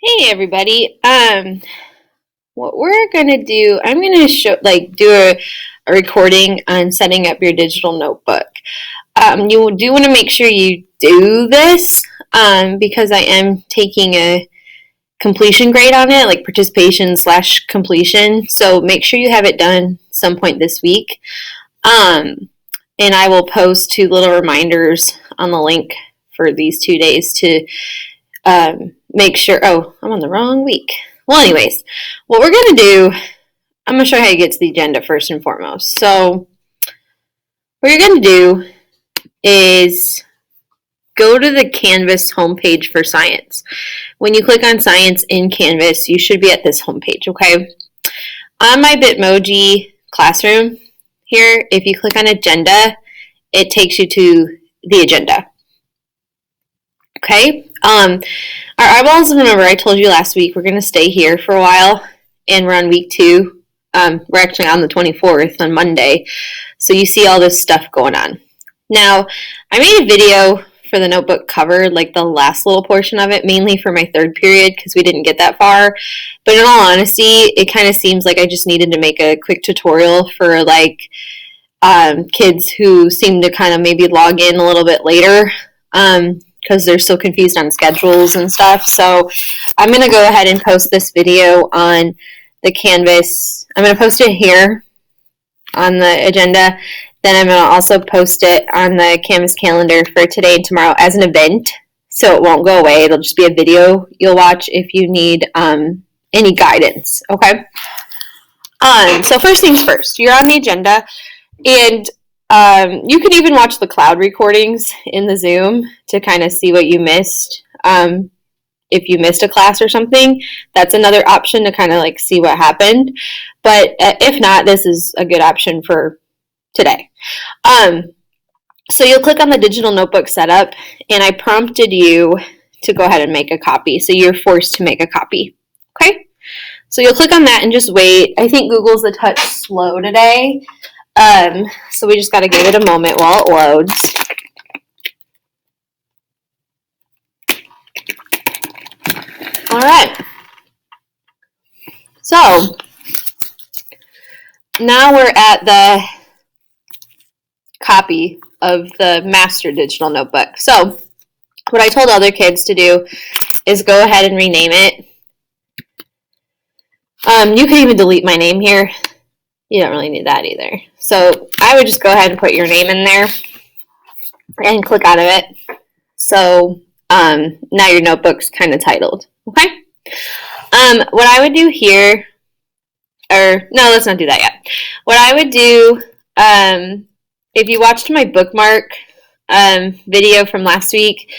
Hey everybody. What we're gonna do, I'm gonna do a recording on setting up your digital notebook. You do want to make sure you do this because I am taking a completion grade on it, like participation slash completion. So make sure you have it done some point this week. And I will post two little reminders on the link for these 2 days to make sure. Oh, I'm on the wrong week. Well, anyways, what we're going to do, I'm going to show you how you get to the agenda first and foremost. So, what you're going to do is go to the Canvas homepage for science. When you click on science in Canvas, you should be at this homepage, okay? On my Bitmoji classroom here, if you click on agenda, it takes you to the agenda. Okay? Our eyeballs, remember I told you last week, we're going to stay here for a while, and we're on week 2. We're actually on the 24th on Monday, so you see all this stuff going on. Now, I made a video for the notebook cover, like the last little portion of it, mainly for my 3rd period because we didn't get that far. But in all honesty, it kind of seems like I just needed to make a quick tutorial for like kids who seem to kind of maybe log in a little bit later because they're so confused on schedules and stuff. So I'm going to go ahead and post this video on the Canvas. I'm going to post it here on the agenda. Then I'm going to also post it on the Canvas calendar for today and tomorrow as an event, so it won't go away. It'll just be a video you'll watch if you need any guidance, okay? So first things first, you're on the agenda, and you can even watch the cloud recordings in the Zoom to kind of see what you missed. If you missed a class or something, that's another option to kind of like see what happened. But if not, this is a good option for today. So you'll click on the digital notebook setup, and I prompted you to go ahead and make a copy. So you're forced to make a copy. Okay? So you'll click on that and just wait. I think Google's a touch slow today. So we just got to give it a moment while it loads. All right. So now we're at the copy of the master digital notebook. So what I told other kids to do is go ahead and rename it. You can even delete my name here. You don't really need that either. So I would just go ahead and put your name in there and click out of it. So now your notebook's kind of titled. Okay? What I would do here, or no, let's not do that yet. What I would do, if you watched my bookmark video from last week,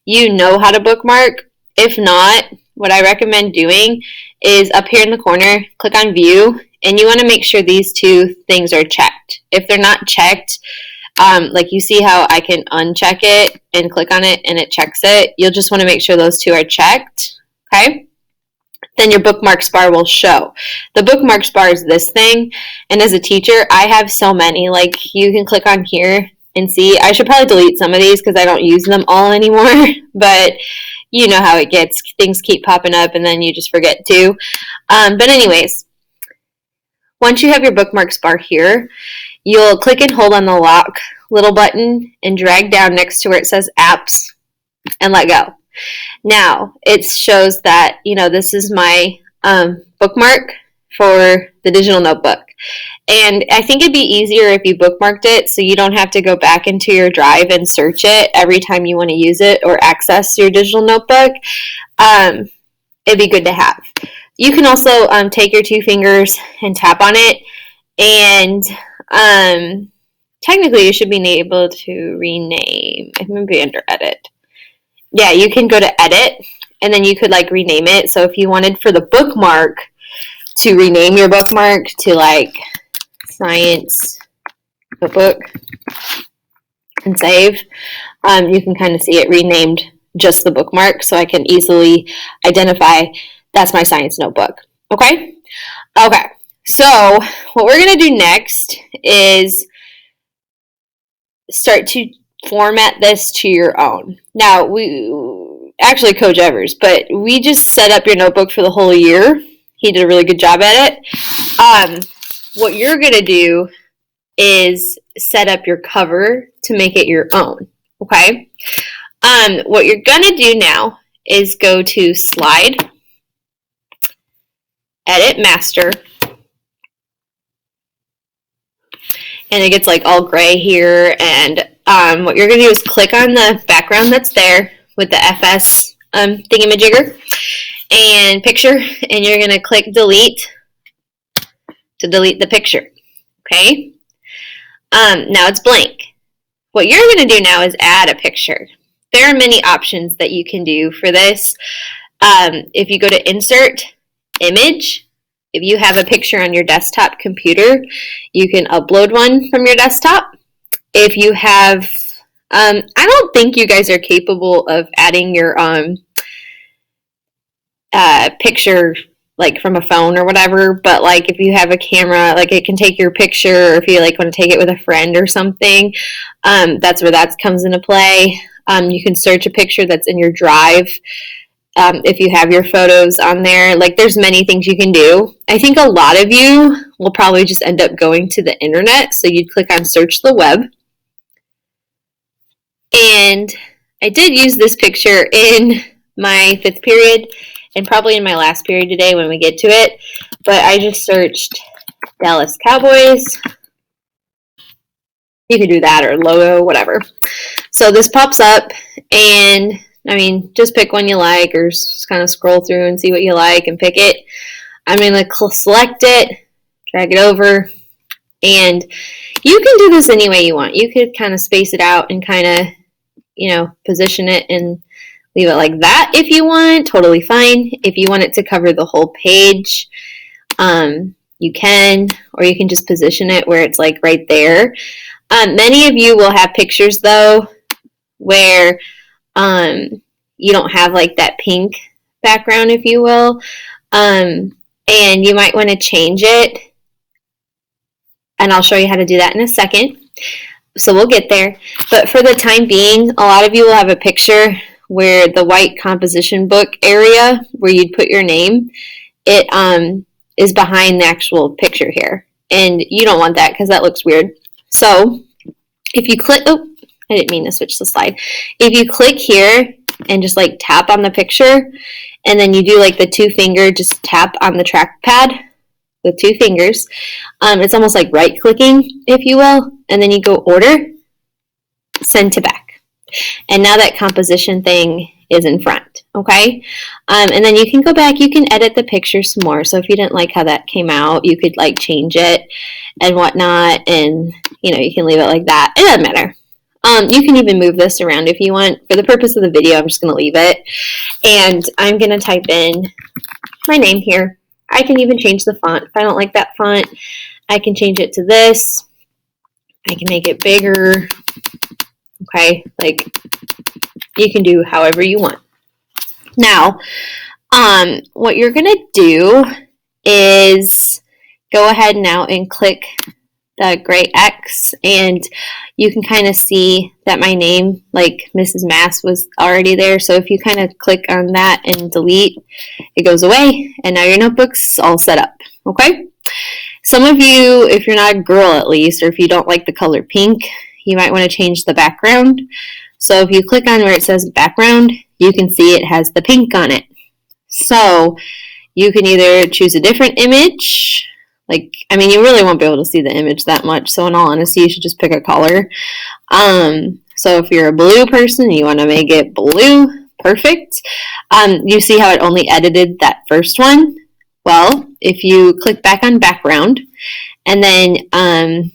you know how to bookmark. If not, what I recommend doing is up here in the corner, click on view, and you want to make sure these two things are checked. If they're not checked, like you see how I can uncheck it and click on it and it checks it, you'll just want to make sure those two are checked, okay? Then your bookmarks bar will show. The bookmarks bar is this thing, and as a teacher, I have so many. Like, you can click on here and see. I should probably delete some of these because I don't use them all anymore, but you know how it gets. Things keep popping up, and then you just forget to. But anyways, once you have your bookmarks bar here, you'll click and hold on the lock little button and drag down next to where it says apps and let go. Now, it shows that, this is my bookmark for the digital notebook. And I think it'd be easier if you bookmarked it so you don't have to go back into your drive and search it every time you want to use it or access your digital notebook. It'd be good to have. You can also take your 2 fingers and tap on it, and technically you should be able to rename. I'm going to be under edit. Yeah, you can go to edit, and then you could like rename it. So if you wanted for the bookmark to rename your bookmark to like science notebook and save, you can kind of see it renamed just the bookmark, so I can easily identify that's my science notebook. Okay? Okay. So what we're going to do next is start to format this to your own. Now, actually Coach Evers, but we just set up your notebook for the whole year. He did a really good job at it. What you're going to do is set up your cover to make it your own, okay? What you're going to do now is go to Slide, Edit Master, and it gets like all gray here, and what you're going to do is click on the background that's there with the FS thingamajigger and picture, and you're going to click delete to delete the picture, okay? Now it's blank. What you're going to do now is add a picture. There are many options that you can do for this. If you go to Insert, Image, if you have a picture on your desktop computer, you can upload one from your desktop. If you have, I don't think you guys are capable of adding your picture like from a phone or whatever, but like if you have a camera, like it can take your picture, or if you like want to take it with a friend or something, that's where that comes into play. You can search a picture that's in your drive. If you have your photos on there, like there's many things you can do. I think a lot of you will probably just end up going to the internet, so you'd click on search the web. And I did use this picture in my 5th period and probably in my last period today when we get to it, but I just searched Dallas Cowboys. You could do that, or logo, whatever. So this pops up, and I mean, just pick one you like, or just kind of scroll through and see what you like and pick it. I'm going to select it, drag it over, and you can do this any way you want. You could kind of space it out and kind of, you know, position it and leave it like that if you want, totally fine. If you want it to cover the whole page, you can, or you can just position it where it's like right there. Many of you will have pictures though where you don't have like that pink background, if you will, and you might want to change it, and I'll show you how to do that in a second. So we'll get there, but for the time being, a lot of you will have a picture where the white composition book area where you'd put your name, it is behind the actual picture here, and you don't want that because that looks weird. So if you click, oh, I didn't mean to switch the slide. If you click here and just like tap on the picture, and then you do like the 2-finger, just tap on the trackpad with 2 fingers. It's almost like right clicking, if you will, and then you go order, send to back. And now that composition thing is in front, okay? And then you can go back, you can edit the picture some more. So if you didn't like how that came out, you could like change it and whatnot, and you know, you can leave it like that. It doesn't matter. You can even move this around if you want. For the purpose of the video, I'm just going to leave it. And I'm going to type in my name here. I can even change the font. If I don't like that font, I can change it to this. I can make it bigger. Okay, like you can do however you want. Now, what you're going to do is go ahead now and click the gray X, and you can kind of see that my name, like Mrs. Mass, was already there. So if you kind of click on that and delete, it goes away, and now your notebook's all set up, okay? Some of you, if you're not a girl at least, or if you don't like the color pink, you might want to change the background. So if you click on where it says background, you can see it has the pink on it. So you can either choose a different image. Like, I mean, you really won't be able to see the image that much, so in all honesty, you should just pick a color. So if you're a blue person, you want to make it blue, perfect. You see how it only edited that first one? Well, if you click back on background, and then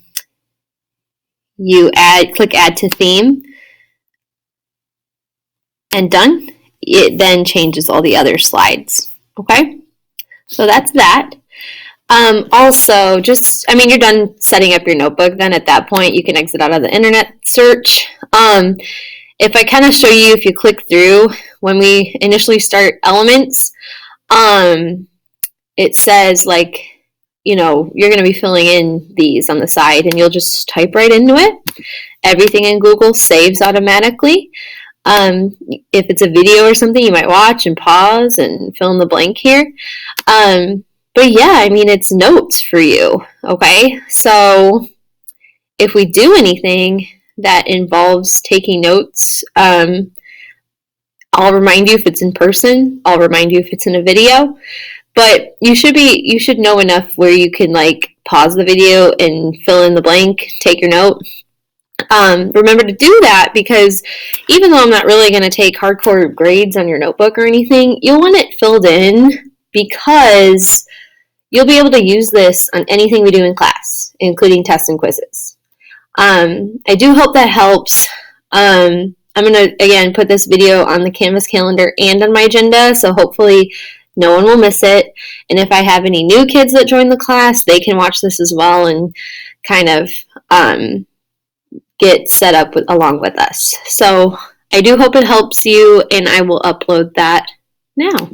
you click add to theme, and done, it then changes all the other slides, okay? So that's that. Also, just, I mean, you're done setting up your notebook. Then at that point, you can exit out of the internet search. If I kind of show you, if you click through, when we initially start Elements, it says like, you know, you're going to be filling in these on the side, and you'll just type right into it. Everything in Google saves automatically. If it's a video or something, you might watch and pause and fill in the blank here. But yeah, I mean, it's notes for you, okay? So if we do anything that involves taking notes, I'll remind you if it's in person. I'll remind you if it's in a video. But you should know enough where you can like pause the video and fill in the blank, take your note. Remember to do that, because even though I'm not really going to take hardcore grades on your notebook or anything, you'll want it filled in because you'll be able to use this on anything we do in class, including tests and quizzes. I do hope that helps. I'm going to, again, put this video on the Canvas calendar and on my agenda, so hopefully no one will miss it. And if I have any new kids that join the class, they can watch this as well and kind of get set up along with us. So I do hope it helps you, and I will upload that now.